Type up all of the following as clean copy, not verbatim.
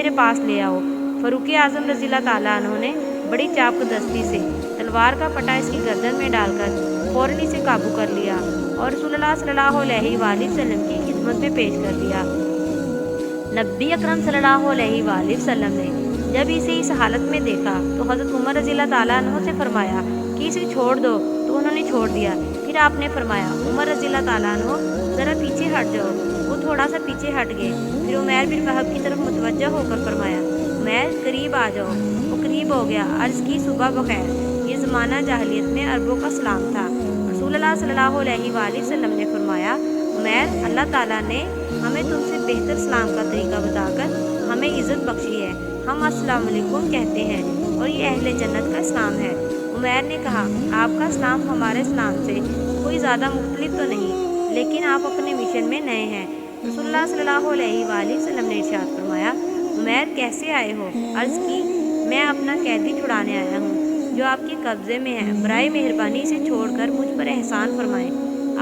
میرے پاس لے آؤ۔ فاروق اعظم رضی اللہ تعالیٰ عنہ نے بڑی چاپقدستی سے تلوار کا پٹا اس کی گردن میں ڈال کر فوراً اسے قابو کر لیا اور رسول اللہ صلی اللہ علیہ وآلہ وسلم کی خدمت میں پیش کر دیا۔ نبی اکرم صلی اللہ علیہ وآلہ وسلم نے جب اسے اس حالت میں دیکھا تو حضرت عمر رضی اللہ تعالیٰ عنہ سے فرمایا کہ اسے چھوڑ دو، تو انہوں نے چھوڑ دیا۔ پھر آپ نے فرمایا عمر رضی اللہ تعالیٰ عنہ ذرا پیچھے ہٹ جاؤ۔ وہ تھوڑا سا پیچھے ہٹ گئے۔ پھر عمیر بن وہب کی طرف متوجہ ہو کر فرمایا عمیر قریب آ جاؤ۔ وہ قریب ہو گیا۔ عرض کی صبح بخیر۔ یہ زمانہ جاہلیت میں عربوں کا سلام تھا۔ رسول اللہ صلی اللہ علیہ وآلہ وسلم نے فرمایا عمیر اللہ تعالیٰ نے ہمیں تم سے بہتر سلام کا طریقہ بتا کر ہمیں عزت بخشی ہے۔ ہم السلام علیکم کہتے ہیں اور یہ اہل جنت کا اسلام ہے۔ عمیر نے کہا آپ کا اسلام ہمارے اسلام سے کوئی زیادہ مختلف تو نہیں، لیکن آپ اپنے مشن میں نئے ہیں۔ رسول اللہ صلی اللہ علیہ وآلہ وسلم نے ارشاد فرمایا عمیر کیسے آئے ہو؟ عرض کی میں اپنا قیدی چھڑانے آیا ہوں جو آپ کے قبضے میں ہے، برائے مہربانی سے چھوڑ کر مجھ پر احسان فرمائیں۔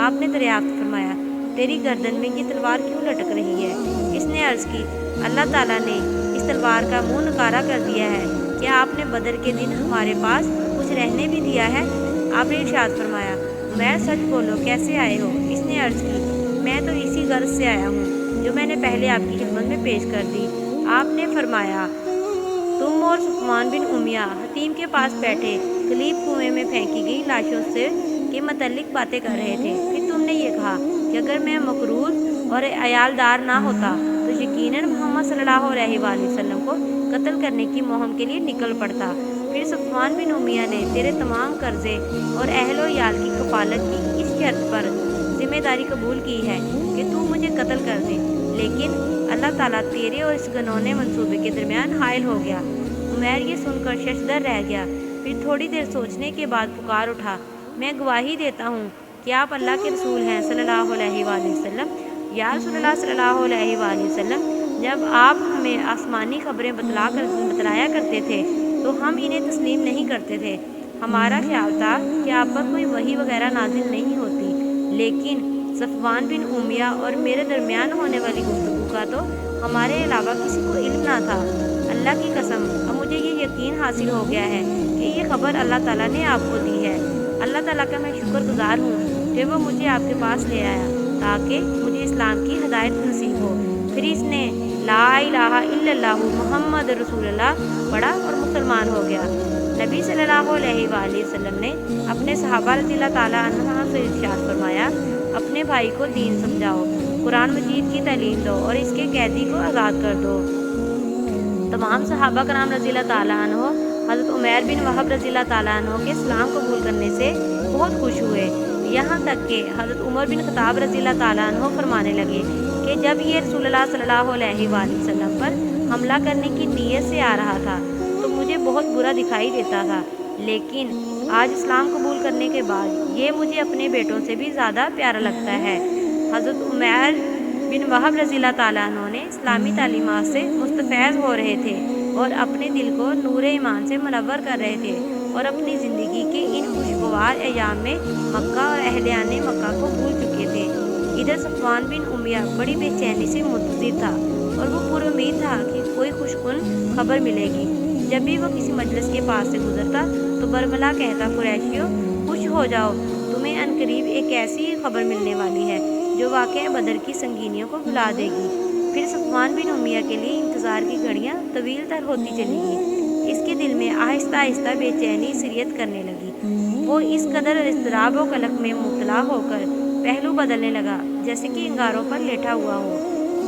آپ نے دریافت فرمایا تیری گردن میں یہ تلوار کیوں لٹک رہی ہے؟ اس نے عرض کی اللہ تعالیٰ نے اس تلوار کا منہ نکارا کر دیا ہے۔ کیا آپ نے بدر کے دن ہمارے پاس کچھ رہنے بھی دیا ہے؟ آپ نے ارشاد فرمایا عمیر سچ بولو کیسے آئے ہو؟ اس نے عرض کی میں تو اسی غرض سے آیا ہوں جو میں نے پہلے آپ کی خدمت میں پیش کر دی۔ آپ نے فرمایا تم اور صفوان بن امیہ حتیم کے پاس بیٹھے قلیب کنویں میں پھینکی گئی لاشوں سے کے متعلق باتیں کر رہے تھے۔ پھر تم نے یہ کہا کہ اگر میں مقرور اور عیالدار نہ ہوتا تو یقیناً محمد صلی اللہ علیہ وآلہ وسلم کو قتل کرنے کی مہم کے لیے نکل پڑتا۔ پھر صفوان بن امیہ نے تیرے تمام قرضے اور اہل و عیال کی کفالت کی اس شرط پر ذمہ داری قبول کی ہے کہ تو مجھے قتل کر دے، لیکن اللہ تعالیٰ تیرے اور اس گھنونے منصوبے کے درمیان حائل ہو گیا۔ عمیر یہ سن کر ششدر رہ گیا۔ پھر تھوڑی دیر سوچنے کے بعد پکار اٹھا میں گواہی دیتا ہوں کہ آپ اللہ کے رسول ہیں صلی اللہ علیہ وآلہ وسلم۔ یا رسول اللہ صلی اللہ علیہ وآلہ وسلم جب آپ ہمیں آسمانی خبریں بتلایا کرتے تھے تو ہم انہیں تسلیم نہیں کرتے تھے۔ ہمارا خیال تھا کہ آپ پر کوئی وحی وغیرہ نازل نہیں ہوتی، لیکن صفوان بن امیہ اور میرے درمیان ہونے والی گفتگو کا تو ہمارے علاوہ کسی کو علم نہ تھا۔ اللہ کی قسم اب مجھے یہ یقین حاصل ہو گیا ہے کہ یہ خبر اللہ تعالیٰ نے آپ کو دی ہے۔ اللہ تعالیٰ کا میں شکر گزار ہوں کہ وہ مجھے آپ کے پاس لے آیا تاکہ مجھے اسلام کی ہدایت نصیب ہو۔ پھر اس نے لا الہ الا اللہ محمد رسول اللہ پڑھا اور مسلمان ہو گیا۔ نبی صلی اللہ علیہ وآلہ وسلم نے اپنے صحابہ رضی اللہ تعالیٰ عنہ سے ارشاد فرمایا اپنے بھائی کو دین سمجھاؤ، قرآن مجید کی تعلیم دو اور اس کے قیدی کو آزاد کر دو۔ تمام صحابہ کرام رضی اللہ تعالیٰ عنہ حضرت عمیر بن وہب رضی اللہ تعالیٰ عنہ کے اسلام قبول کرنے سے بہت خوش ہوئے، یہاں تک کہ حضرت عمر بن خطاب رضی اللہ تعالیٰ عنہ فرمانے لگے کہ جب یہ رسول اللہ صلی اللہ علیہ وآلہ وسلم پر حملہ کرنے کی نیت سے آ رہا تھا تو مجھے بہت برا دکھائی دیتا تھا، لیکن آج اسلام قبول کرنے کے بعد یہ مجھے اپنے بیٹوں سے بھی زیادہ پیارا لگتا ہے۔ حضرت عمیر بن وہب رضی اللہ تعالیٰ عنہ نے اسلامی تعلیمات سے مستفیض ہو رہے تھے اور اپنے دل کو نور ایمان سے منور کر رہے تھے، اور اپنی زندگی کے ان خوشگوار ایام میں مکہ اور اہلیان مکہ کو بھول چکے تھے۔ ادھر صفوان بن امیہ بڑی بے چینی سے منتظر تھا اور وہ پر امید تھا کہ کوئی خوش کن خبر ملے گی۔ جب بھی وہ کسی مجلس کے پاس سے گزرتا تو برملا کہتا قریشیوں خوش ہو جاؤ، تمہیں عنقریب ایک ایسی خبر ملنے والی ہے جو واقعہ بدر کی سنگینیوں کو بھلا دے گی۔ پھر صفوان بن امیہ کے لیے انتظار کی گھڑیاں طویل تر ہوتی چلی گئیں۔ اس کے دل میں آہستہ آہستہ بے چینی سریت کرنے لگی۔ وہ اس قدر اضطراب و قلق میں مبتلا ہو کر پہلو بدلنے لگا جیسے کہ انگاروں پر لیٹا ہوا ہو۔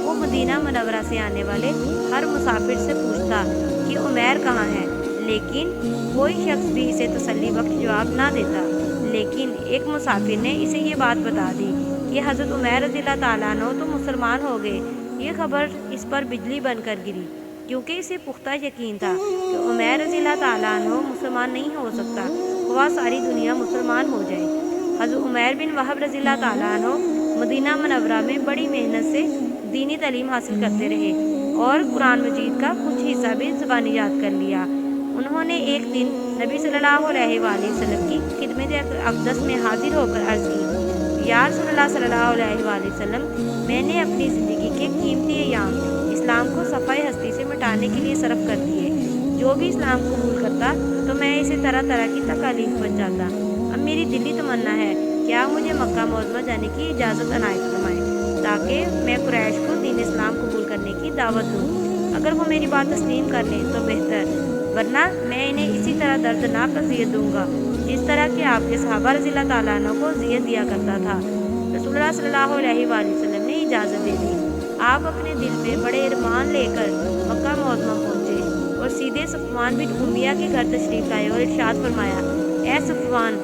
وہ مدینہ منورہ سے آنے والے ہر مسافر سے پوچھتا کہ عمیر کہاں ہے، لیکن کوئی شخص بھی اسے تسلی بخش جواب نہ دیتا۔ لیکن ایک مسافر نے اسے یہ بات بتا دی کہ حضرت عمیر رضی اللہ تعالیٰ عنہ تو مسلمان ہو گئے۔ یہ خبر اس پر بجلی بن کر گری، کیونکہ اسے پختہ یقین تھا کہ عمیر رضی اللہ تعالیٰ عنہ مسلمان نہیں ہو سکتا، خواہ ساری دنیا مسلمان ہو جائے۔ حضرت عمیر بن وہب رضی اللہ تعالیٰ عنہ مدینہ منورہ میں بڑی محنت سے دینی تعلیم حاصل کرتے رہے اور قرآن مجید کا کچھ حصہ بھی زبانی یاد کر لیا۔ انہوں نے ایک دن نبی صلی اللہ علیہ وآلہ وسلم کی خدمت اقدس میں حاضر ہو کر عرض کی یا رسول اللہ صلی اللہ علیہ وآلہ وسلم، میں نے اپنی زندگی کے قیمتی ایام اسلام کو صفحہ ہستی سے مٹا پڑھانے کے لیے صرف کر دیے۔ جو بھی اسلام قبول کرتا تو میں اسے طرح طرح کی تکالیف پہنچاتا۔ اب میری دلی تمنا ہے کہ آپ مجھے مکہ معظمہ جانے کی اجازت عنایت فرمائیں تاکہ میں قریش کو دین اسلام قبول کرنے کی دعوت دوں۔ اگر وہ میری بات تسلیم کر لیں تو بہتر، ورنہ میں انہیں اسی طرح دردناک اذیت دوں گا جس طرح کہ آپ کے صحابہ رضی اللہ تعالیٰ عنہ کو اذیت دیا کرتا تھا۔ رسول اللہ صلی اللہ علیہ وآلہ وسلم نے اجازت دے دی۔ آپ اپنے دل میں بڑے ارمان لے کر مکہ معظمہ پہنچے اور سیدھے صفوان بن امیہ کے گھر تشریف لائے اور ارشاد فرمایا، اے صفوان،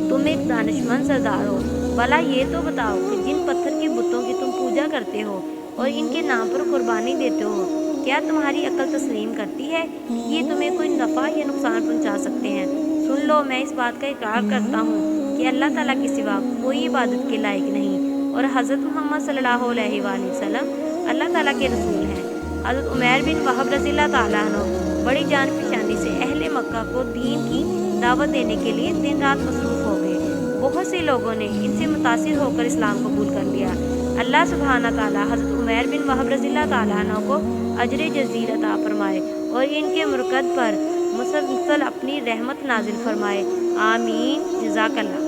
تم ایک دانشمند سردار ہو، بھلا یہ تو بتاؤ کہ جن پتھر کے بتوں کی تم پوجا کرتے ہو اور ان کے نام پر قربانی دیتے ہو، کیا تمہاری عقل تسلیم کرتی ہے کہ یہ تمہیں کوئی نفع یا نقصان پہنچا سکتے ہیں؟ سن لو، میں اس بات کا اقرار کرتا ہوں کہ اللہ تعالیٰ کے سوا کوئی عبادت کے لائق نہیں اور حضرت محمد صلی اللہ علیہ وآلہ وسلم اللہ تعالیٰ کے رسول ہیں۔ حضرت عمیر بن وہب رضی اللہ تعالیٰ عنہ بڑی جان فشانی سے اہل مکہ کو دین کی دعوت دینے کے لیے دن رات مصروف ہو گئے۔ بہت سے لوگوں نے ان سے متاثر ہو کر اسلام قبول کر لیا۔ اللہ سبحانہ تعالیٰ حضرت عمیر بن وہب رضی اللہ تعالیٰ عنہ کو اجر جزیل عطا فرمائے اور ان کے مرکز پر مسلسل اپنی رحمت نازل فرمائے، آمین۔ جزاک اللہ۔